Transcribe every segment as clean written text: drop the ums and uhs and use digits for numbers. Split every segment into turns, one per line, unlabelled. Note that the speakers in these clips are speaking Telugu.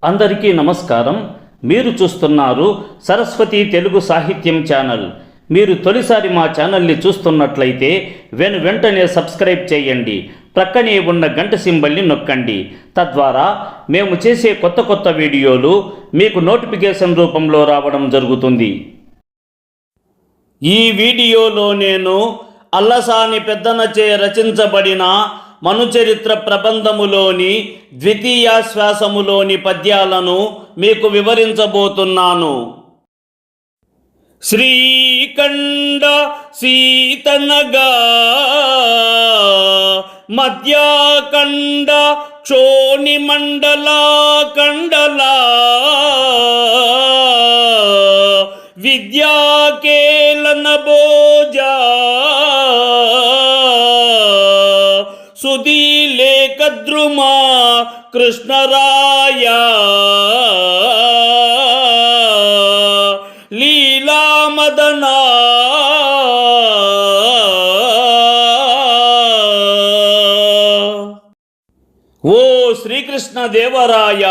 అందరికీ నమస్కారం. మీరు చూస్తున్నారు సరస్వతి తెలుగు సాహిత్యం ఛానల్. మీరు తొలిసారి మా ఛానల్ని చూస్తున్నట్లయితే వెంటనే సబ్స్క్రైబ్ చేయండి. ప్రక్కనే ఉన్న గంట సింబల్ని నొక్కండి. తద్వారా మేము చేసే కొత్త వీడియోలు మీకు నోటిఫికేషన్ రూపంలో రావడం జరుగుతుంది. ఈ వీడియోలో నేను అల్లసాని పెద్దనచే రచించబడిన మనుచరిత్ర ప్రబంధములోని ద్వితీయాశ్వాసములోని పద్యాలను మీకు వివరించబోతున్నాను. శ్రీకండ సీతనగా మధ్యాకండ క్షోణి మండలా కండలా విద్యాకేలన భోజా సుధీలేఖద్రుమా కృష్ణరాయ లీలామదనా ఓ శ్రీకృష్ణదేవరాయ,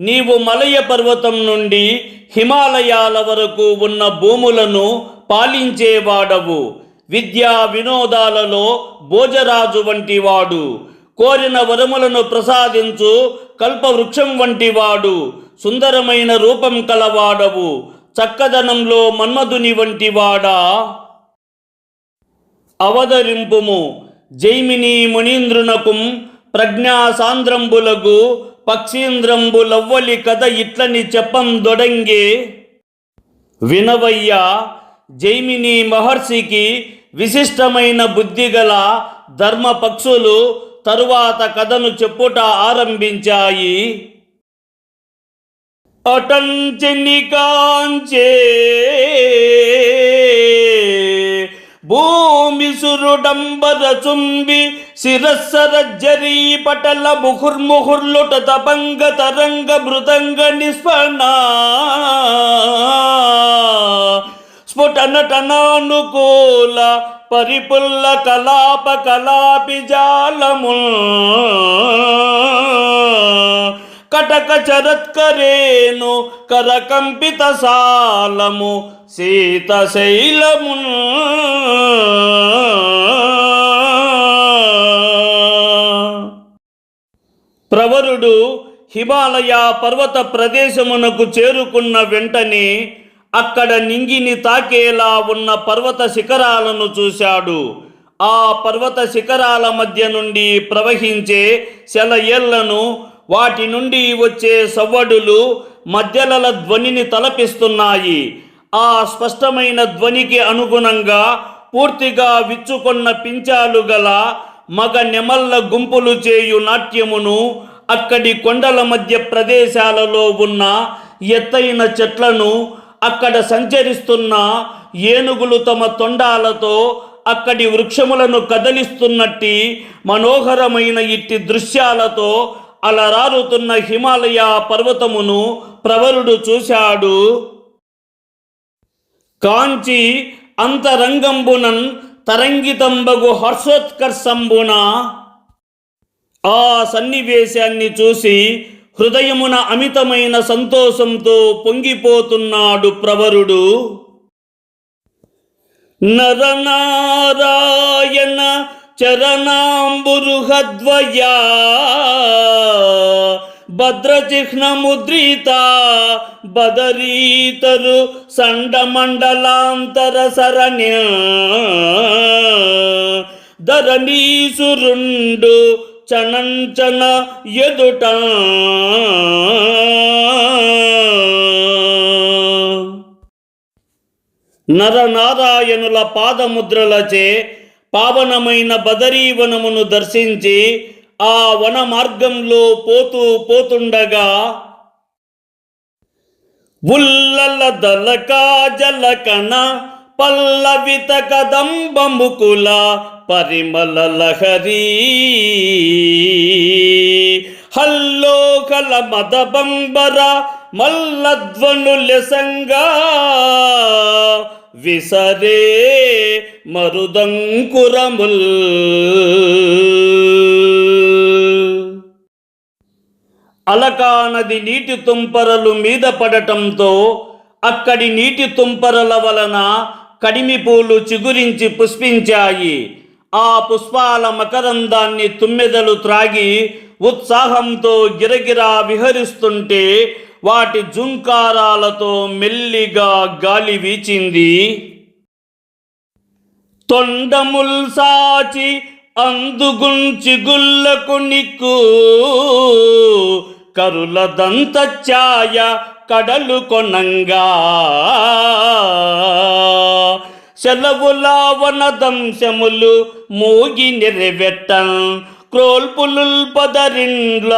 నీవు మలయ పర్వతం నుండి హిమాలయాల వరకు ఉన్న భూములను పాలించేవాడవు. విద్యా వినోదాలలో భోజరాజు వంటివాడు. కోరిన వరములను ప్రసాదించు కల్పవృక్షం వంటివాడు. సుందరమైన రూపం కలవాడవు. చక్కదనంలో మన్మధుని వంటివాడా. అవతరింపుము. జైమిని మునీంద్రునకుం ప్రజ్ఞా సాంద్రంబులగు పక్షీంద్రంబులవ్వలి కథ ఇట్లని చెప్పందొడంగే. వినవయ్యా, జైమిని మహర్షికి విశిష్టమైన బుద్ధిగల ధర్మపక్షులు తరువాత కథను చెప్పుట ఆరంభించాయి. అటంచెని కాంచే భూమి సురుడంబర చుంబి శిరస్సరజ్జరీ పటల ముహుర్ముహుర్లుట తపంగ తరంగ మృదంగ నిస్పణ స్ఫుటనటనానుకూల పరిపుల్ల కలాప కలాపి జాలముల్ కటక చరత్కరేను కరకంపిత సాలము శీతశైలముల్ ప్రవరుడు హిమాలయ పర్వత ప్రదేశమునకు చేరుకున్న వెంటనే అక్కడ నింగిని తాకేలా ఉన్న పర్వత శిఖరాలను చూశాడు. ఆ పర్వత శిఖరాల మధ్య నుండి ప్రవహించే సెలయేళ్లను, వాటి నుండి వచ్చే సవ్వడులు మధ్యలల ధ్వనిని తలపిస్తున్నాయి. ఆ స్పష్టమైన ధ్వనికి అనుగుణంగా పూర్తిగా విచ్చుకొన్న పించాలు గల మగ నెమళ్ళ గుంపులు చేయు నాట్యమును, అక్కడి కొండల మధ్య ప్రదేశాలలో ఉన్న ఎత్తైన చెట్లను, అక్కడ సంచరిస్తున్న ఏనుగులు తమ తొండాలతో అక్కడి వృక్షములను కదలిస్తున్నట్టి మనోహరమైన ఇట్టి దృశ్యాలతో అలరారుతున్న హిమాలయ పర్వతమును ప్రవరుడు చూశాడు. కాంచి అంతరంగంబునన్ తరంగితంబగు హర్షోత్కర్షంబున ఆ సన్నివేశాన్ని చూసి హృదయమున అమితమైన సంతోషంతో పొంగిపోతున్నాడు ప్రవరుడు. నరనారాయణ చరణాంబురుహద్వయా భద్రచిహ్నముద్రిత బదరీతరు సండమండలాంతర సరణ్య ధరణీసురుండు చనంచన ఎదుట నరనారాయణుల పాదముద్రలచే పావనమైన బదరీవనమును దర్శించి ఆ వన మార్గంలో పోతుండగా ఉల్లల దళకా జలకన పల్లవిత కదంబముకుల పరిమళ లహరీ హల్లోకల మదబంబర మల్లధ్వనులెసంగా విసరే మరుదంకురముల్ అలకా నది నీటి తుంపరలు మీద పడటంతో అక్కడి నీటి తుంపరల వలన కడిమి పూలు చిగురించి పుష్పించాయి. ఆ పుష్పాల మకరందాన్ని తుమ్మెదలు త్రాగి ఉత్సాహంతో గిరగిరా విహరిస్తుంటే వాటి జుంకారాలతో మెల్లిగా గాలి వీచింది. తొండముల్ సాచి అందుగుంచి గుల్లకు నిక్కు కరుల దంత ఛాయ కడలు కొనంగా సెలవుల వనదంశములు మోగి నెరవెట్టన్ క్రోల్పులుల్ పదరిండ్ల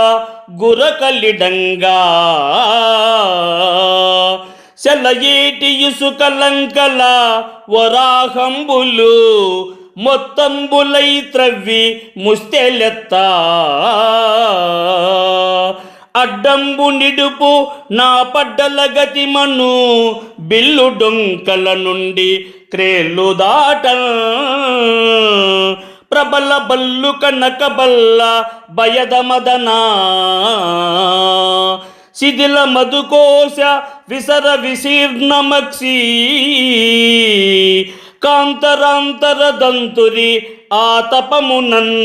గురకలిడంగా సెలయేటి ఇసుకలంకల వరాహంబులు మొత్తంబులై త్రవ్వి ముస్తెలెత్తా అడ్డంబు నిడుపు నా పడ్డల గతిమను బిల్లు డొంకల నుండి క్రేళ్ళు దాట ప్రబల బల్లు కనకబల్ల భయదమదనా శిథిల మధుకోశ విసర విశీర్ణమక్షి కాంతరాంతర దంతురి ఆతపమునన్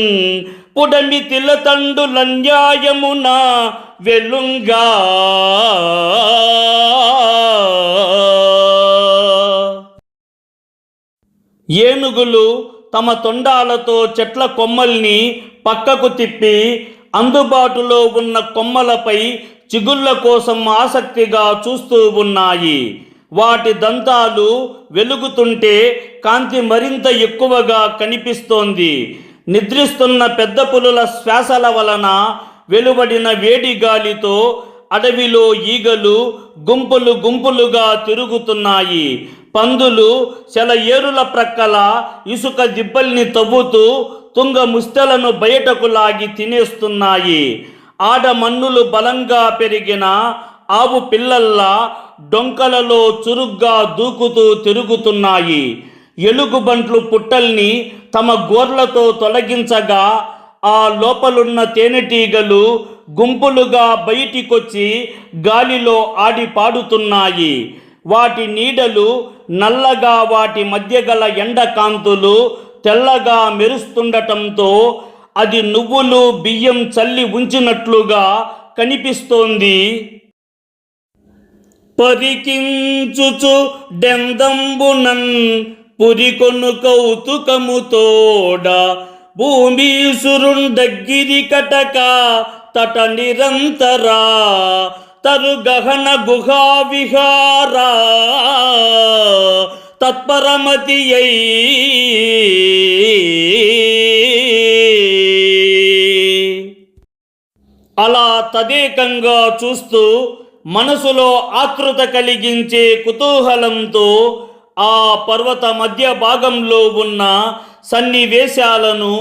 పుడమి తిలతండులన్యాయమున వెలుంగా ఏనుగులు తమ తొండాలతో చెట్ల కొమ్మల్ని పక్కకు తిప్పి అందుబాటులో ఉన్న కొమ్మలపై చిగుళ్ళ కోసం ఆసక్తిగా చూస్తూ ఉన్నాయి. వాటి దంతాలు వెలుగుతుంటే కాంతి మరింత ఎక్కువగా కనిపిస్తోంది. నిద్రిస్తున్న పెద్ద పులుల శ్వాసల వలన వెలువడిన వేడి గాలితో అడవిలో ఈగలు గుంపులు గుంపులుగా తిరుగుతున్నాయి. పందులు సెలయేరుల ప్రక్కల ఇసుక దిబ్బల్ని తవ్వుతూ తుంగ ముస్తెలను బయటకు లాగి తినేస్తున్నాయి. ఆడమన్నులు బలంగా పెరిగిన ఆవు పిల్లల్లా డొంకలలో చురుగ్గా దూకుతూ తిరుగుతున్నాయి. ఎలుగుబంట్లు పుట్టల్ని తమ గోర్లతో తొలగించగా ఆ లోపలున్న తేనెటీగలు గుంపులుగా బయటికొచ్చి గాలిలో ఆడి పాడుతున్నాయి. వాటి నీడలు నల్లగా, వాటి మధ్య గల ఎండకాంతులు తెల్లగా మెరుస్తుండటంతో అది నువ్వులు బియ్యం చల్లి ఉంచినట్లుగా కనిపిస్తోంది. పరికించుచు డెందంబునన్ పురికొను కౌతుకముతోడ భూమీసురుండగిరి కటక తట నిరంతరా తరు గహన గుహా విహారా తత్పరమతి అలా తదేకంగా చూస్తూ మనసులో ఆతృత కలిగించే కుతూహలంతో ఆ పర్వత మధ్య భాగంలో ఉన్న సన్నివేశాలను,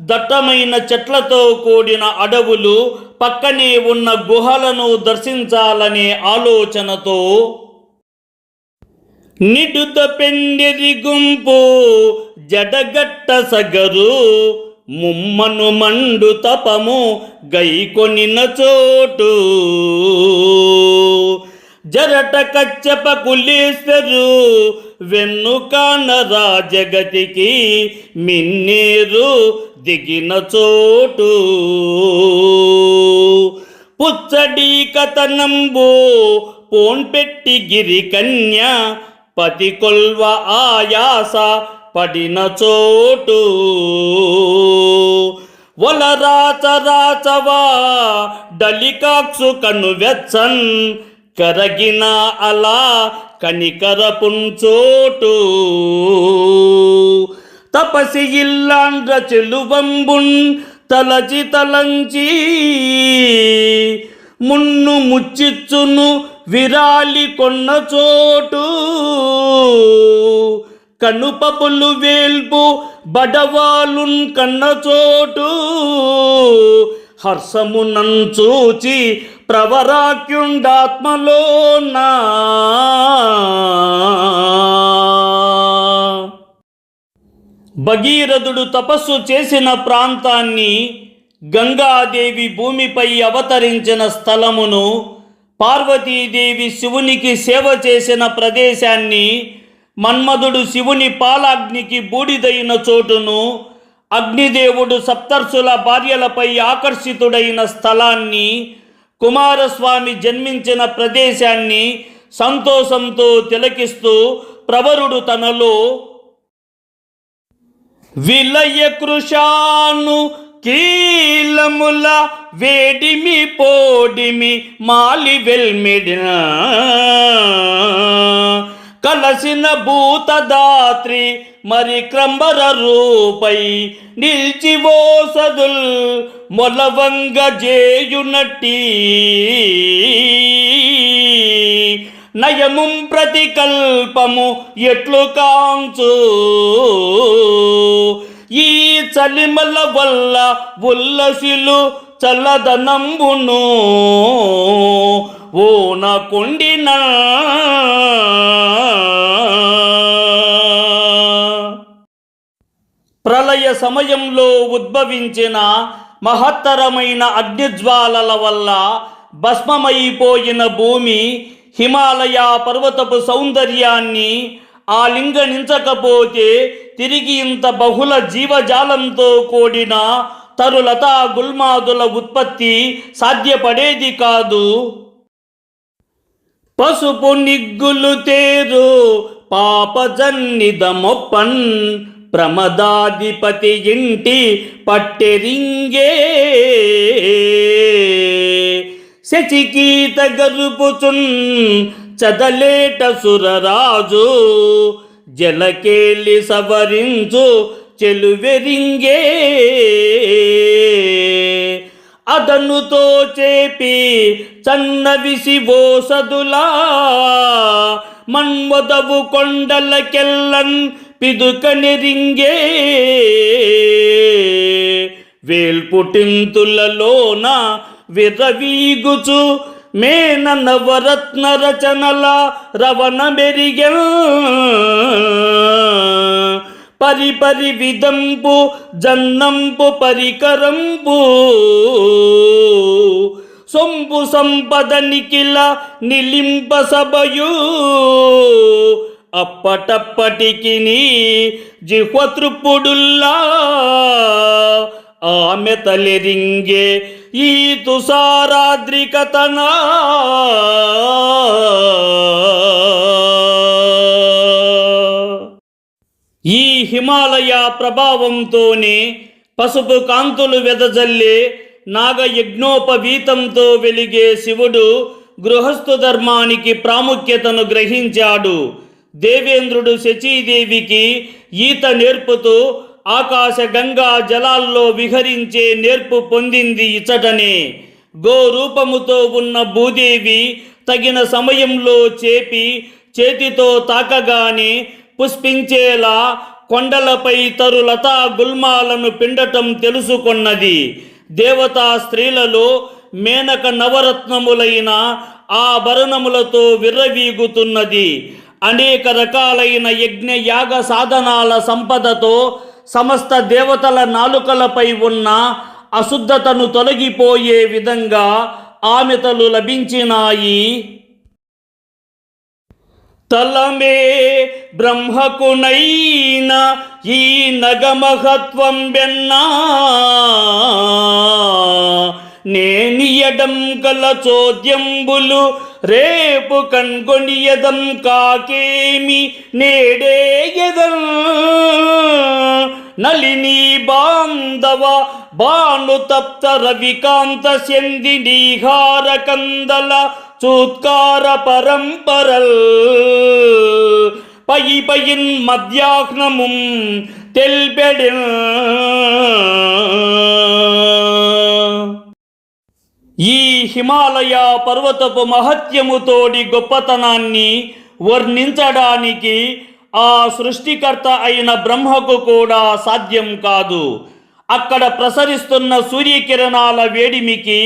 దట్టమైన చెట్లతో కూడిన అడవులు, పక్కనే ఉన్న గుహలను దర్శించాలనే ఆలోచనతో నిడుద పెండెరి గుంపు జడగట్ట సగరు ముమ్మను మండు తపము గైకొనిన చోటు జరట కచ్చప కులేశ్వరు వెన్నుకానరా జగతికి మిన్నేరు దిగిన చోటు పుచ్చడి కథనంబు పోన్పెట్టి గిరి కన్య పతి కొల్వ ఆయాస పడిన చోటు వలరాచ రాచవా డలికాక్సు కను వెచ్చన్ కరగిన అలా కనికర పుంచోటు తపసి ఇల్లాండ్ర చెలువంబున్ తలచి తలంచి మున్ను ముచ్చిచ్చును విరాలి కొన్న చోటు కనుపపులు వేల్పు బడవాలున్ కన్న చోటు హర్షమునన్ చూచి ప్రవరాక్యుండాత్మలోనా భగీరథుడు తపస్సు చేసిన ప్రాంతాన్ని గంగాదేవి భూమిపై అవతరించిన స్థలమును, పార్వతీదేవి శివునికి సేవ చేసిన ప్రదేశాన్ని, మన్మధుడు శివుని పాలాగ్నికి బూడిదైన చోటును, అగ్నిదేవుడు సప్తర్షుల భార్యలపై ఆకర్షితుడైన స్థలాన్ని, కుమారస్వామి జన్మించిన ప్రదేశాన్ని సంతోషంతో తిలకిస్తూ ప్రవరుడు తనలో విలయ కృషాను కీలముల వేడిమి పోడిమి మాలి వెల్మిడిన కలసిన భూతదాత్రి మరి క్రంబర రూపై నిల్చివోసదుల్ మొలవంగ జేయునట్టి నయముం ప్రతికల్పము ఎట్లు కాంచు ఈ చలిమల వల్ల ఉల్లసిలు చల్లదనంబును ఓ నా కొండిన ప్రళయ సమయంలో ఉద్భవించిన మహత్తరమైన అగ్నిజ్వాలల వల్ల భస్మమైపోయిన భూమి హిమాలయ పర్వతపు సౌందర్యాన్ని ఆలింగనించకపోతే తిరిగి ఇంత బహుళ జీవజాలంతో కూడిన తరులతా గుల్మాదుల ఉత్పత్తి సాధ్యపడేది కాదు. పసుపు నిగ్గులు తేరు పాపజన్నిదమొప్పన్ ప్రమదాధిపతి ఇంటి పట్టెరింగే శచికీత గరుపుచున్ చదలేట సురరాజు జలకేలి సవరించు చెలువెరింగే అదనుతో చేపి చన్నవిసి ఓసదులా మన్మొదవు కొండలకెల్లన్ పిదుకనెరింగే వేల్పుటింతులలోన విరవీగుచు మేన నవరత్న రచనల రవణ మెరిగె పరిపరి విదంపు జన్నంపు పరికరంపు సొంపు సంపద నిఖిల నిలింప సభయు అప్పటప్పటికి జిహ్వతృపుడుల్లా ఆమె తలెరింగే ఈ తుషారాద్రికతనా ఈ హిమాలయ ప్రభావంతోనే పసుపు కాంతులు వెదజల్లే నాగయజ్ఞోపవీతంతో వెలిగే శివుడు గృహస్థు ధర్మానికి ప్రాముఖ్యతను గ్రహించాడు. దేవేంద్రుడు శచీదేవికి ఈత నేర్పుతూ ఆకాశ గంగా జలాల్లో విహరించే నేర్పు పొందింది ఇచ్చటనే. గోరూపముతో ఉన్న భూదేవి తగిన సమయంలో చేపి చేతితో తాకగానే పుష్పించేలా కొండలపై తరులతా గుల్మాలను పిండటం తెలుసుకొన్నది. దేవతా స్త్రీలలో మేనక నవరత్నములైన ఆభరణములతో విర్రవీగుతున్నది. అనేక రకాలైన యజ్ఞ యాగ సాధనాల సంపదతో సమస్త దేవతల నాలుకలపై ఉన్న అశుద్ధతను తొలగిపోయే విధంగా ఆమెతలు లభించినాయి. తలమే బ్రహ్మకునైన ఈ నగమహత్వం బెన్నా నేనియడం గల చోద్యంబులు రేపు కన్గొనియదం కాకేమి నేడేయదం నలిని బాంధవ బాను తప్త రవికాంత సెంది నీహార కందల చూత్కార పరంపరల్ పై పయిన్ మధ్యాహ్నముం తెల్పెడిన్ ఈ హిమాలయ పర్వతపు మహత్యముతోడి గొప్పతనాన్ని వర్ణించడానికి ఆ సృష్టికర్త అయిన బ్రహ్మకు కూడా సాధ్యం కాదు. అక్కడ ప్రసరిస్తున్న సూర్యకిరణాల వేడిమికి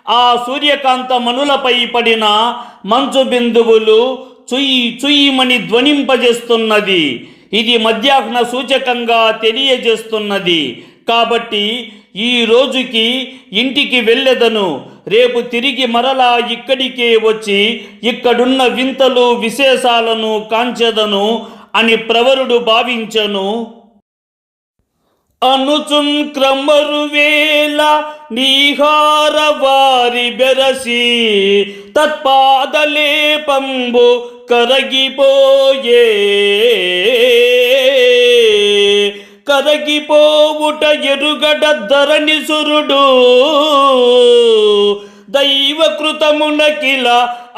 ఆ సూర్యకాంత మనులపై పడిన మంచు బిందువులు చుయ్యి చుయ్యమని ధ్వనింపజేస్తున్నది. ఇది మధ్యాహ్న సూచకంగా తెలియజేస్తున్నది. కాబట్టి ఈ రోజుకి ఇంటికి వెళ్ళెదను. రేపు తిరిగి మరలా ఇక్కడికే వచ్చి ఇక్కడున్న వింతలు విశేషాలను కాంచెదను అని ప్రవరుడు భావించెను. అనుచున్ క్రమరువేళ నీహార వారి బెరసి తత్పాదలేపంబు కరగిపోయే. కరగిపోవుట ఎరుగడ ధరణిసురుడు దైవకృతమునకిల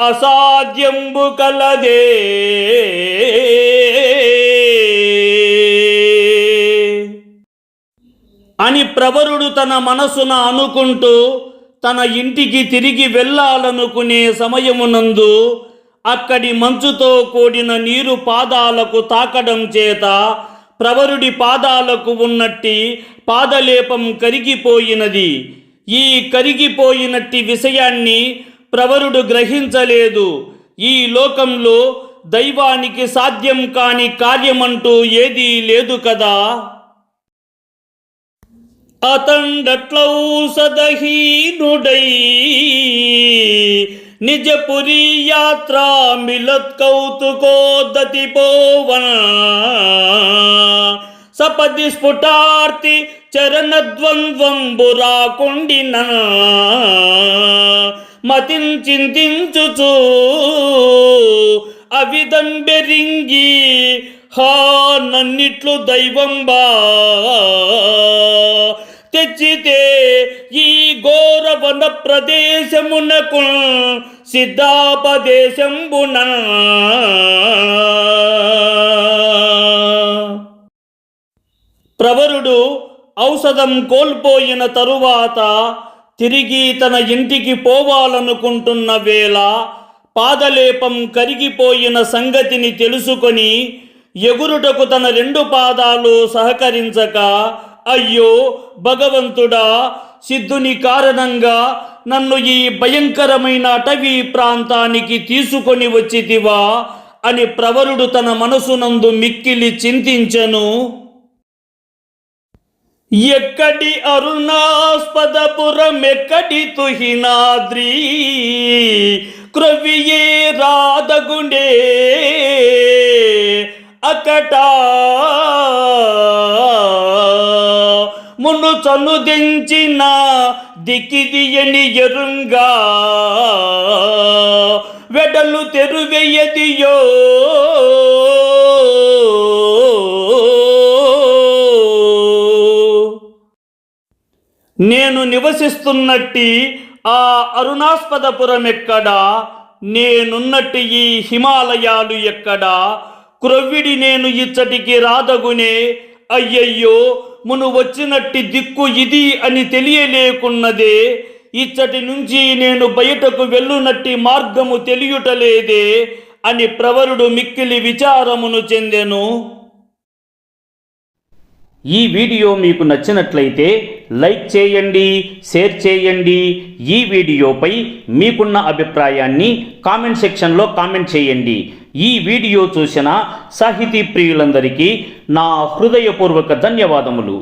అసాధ్యంబు కలదే. అని ప్రవరుడు తన మనసున అనుకుంటూ తన ఇంటికి తిరిగి వెళ్ళాలనుకునే సమయమునందు అక్కడి మంచుతో కూడిన నీరు పాదాలకు తాకడం చేత ప్రవరుడి పాదాలకు ఉన్నట్టి పాదలేపం కరిగిపోయినది. ఈ కరిగిపోయినట్టి విషయాన్ని ప్రవరుడు గ్రహించలేదు. ఈ లోకంలో దైవానికి సాధ్యం కాని కార్యమంటూ ఏదీ లేదు కదా. అతండట్లౌసదహీనుడై నిజపురి యాత్ర మిలత్ కౌతుకోదతి పోవన సపది స్ఫుటార్తి చరణద్వంద్వంబురాకొండిన మతిన్ చింతించుచు అవిదంబెరింగి హా నన్నిట్లు దైవంబా తెచ్చితే ఈ ఘోరవన ప్రదేశమునకు సిద్ధాపదేశంబున. ప్రవరుడు ఔషధం కోల్పోయిన తరువాత తిరిగి తన ఇంటికి పోవాలనుకుంటున్న వేళ పాదలేపం కరిగిపోయిన సంగతిని తెలుసుకొని ఎగురుటకు తన 2 పాదాలు సహకరించక, అయ్యో భగవంతుడా, సిద్ధుని కారణంగా నన్ను ఈ భయంకరమైన అటవీ ప్రాంతానికి తీసుకొని వచ్చితివా అని ప్రవరుడు తన మనసునందు మిక్కిలి చింతించెను. ఎక్కడి అరుణాస్పదపురం ఎక్కడి తుహినాద్రి క్రొవ్వియే రాదగుండే అకటా మును చనుదెంచిన దిక్కిదియని ఎరుంగా వెడలు తెరువెయ్యదియో. నేను నివసిస్తున్నట్టి ఆ అరుణాస్పదపురం ఎక్కడా, నేనున్నట్టి ఈ హిమాలయాలు ఎక్కడా, క్రొవ్విడి నేను ఇచ్చటికి రాదగునే. అయ్యయ్యో, మును వచ్చినట్టి దిక్కు ఇది అని తెలియలేకున్నదే. ఇచ్చటి నుంచి నేను బయటకు వెళ్ళునట్టి మార్గము తెలియుటలేదే అని ప్రవరుడు మిక్కిలి విచారమును చెందెను. ఈ వీడియో మీకు నచ్చినట్లయితే లైక్ చేయండి, షేర్ చేయండి. ఈ వీడియోపై మీకున్న అభిప్రాయాన్ని కామెంట్ సెక్షన్లో కామెంట్ చేయండి. ఈ వీడియో చూసిన సాహితీ ప్రియులందరికీ నా హృదయపూర్వక ధన్యవాదములు.